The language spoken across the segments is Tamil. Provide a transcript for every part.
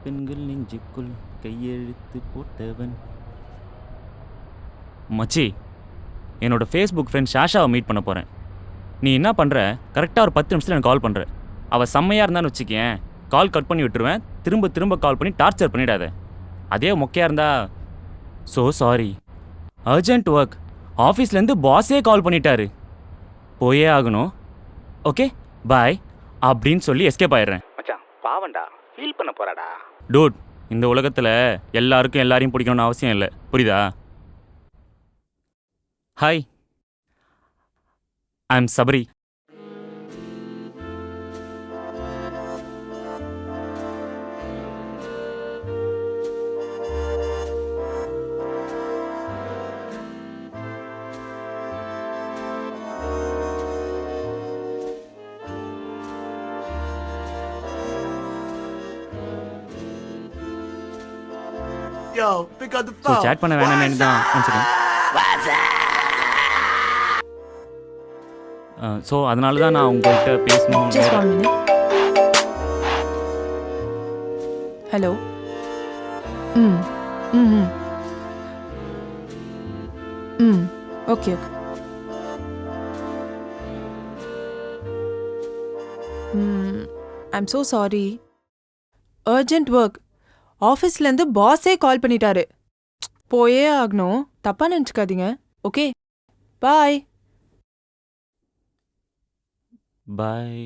பெண்கள் நெஞ்சுக்குள் கையெழுத்து போட்டவன். மச்சி, என்னோட ஃபேஸ்புக் ஃப்ரெண்ட் ஷாஷாவை மீட் பண்ண போகிறேன். நீ என்ன பண்ணுற? கரெக்டாக ஒரு 10 நிமிஷத்தில் எனக்கு கால் பண்ணுற. அவள் செம்மையாக இருந்தான்னு வச்சுக்கேன், கால் கட் பண்ணி விட்டுருவேன். திரும்ப திரும்ப கால் பண்ணி டார்ச்சர் பண்ணிடாத. அதே மொக்கையாக இருந்தா ஸோ சாரி. அர்ஜென்ட் ஒர்க், ஆஃபீஸ்லேருந்து பாஸே கால் பண்ணிட்டாரு, போயே ஆகணும். ஓகே பாய் அப்படின்னு சொல்லி எஸ்கேப் ஆயிடுறேன். மச்சான் பாவண்டா, ஃபீல் பண்ண போறாடா. டூட், இந்த உலகத்தில் எல்லாருக்கும் எல்லாரையும் பிடிக்கணும்னு அவசியம் இல்லை, புரியுதா? Hi, I am Sabari. Yo, pick up the so phone. Chat பண்ண வேணாமேனு தான் நினச்சிக்கேன். ஸோ அதனால தான் நான் உங்கள்கிட்ட பேசணும். Just 1 minute. Hello. Okay. I'm so sorry. Urgent work. ஆஃபீஸ்லேருந்து பாஸே கால் பண்ணிட்டாரு, போயே ஆகணும். தப்பா நினச்சிக்காதீங்க. Okay bye. பாய்.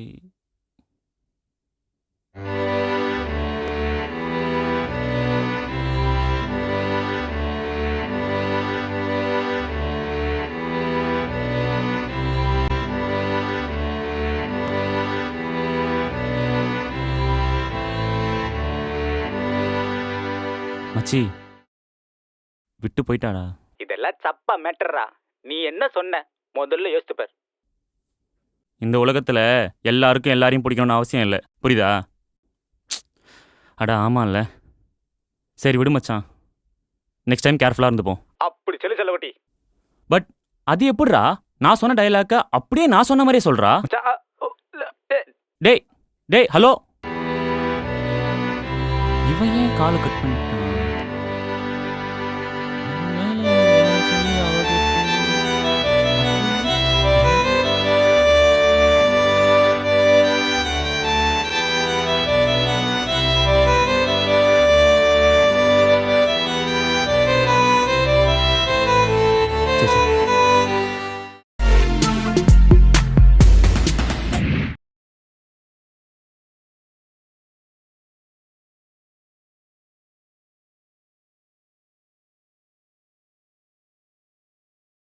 மச்சி, விட்டு போயிட்டாடா. இதெல்லாம் சப்பா மேட்டர்ரா. நீ என்ன சொன்ன முதல்ல யோசித்துப்பார். இந்த உலகத்தில் எல்லாருக்கும் எல்லாரையும் பிடிக்கணும்னு அவசியம் இல்லை, புரியுதா? அடா ஆமாம்ல. சரி விடு மச்சான், நெக்ஸ்ட் டைம் கேர்ஃபுல்லாக இருந்துப்போம். அப்படி சொல்லி செல்லவட்டி. பட் அது எப்படிரா நான் சொன்ன டைலாக்க அப்படியே நான் சொன்ன மாதிரியே சொல்கிறா? டேய் டேய் ஹலோ, இவன் ஏன் காலை கட் பண்ணி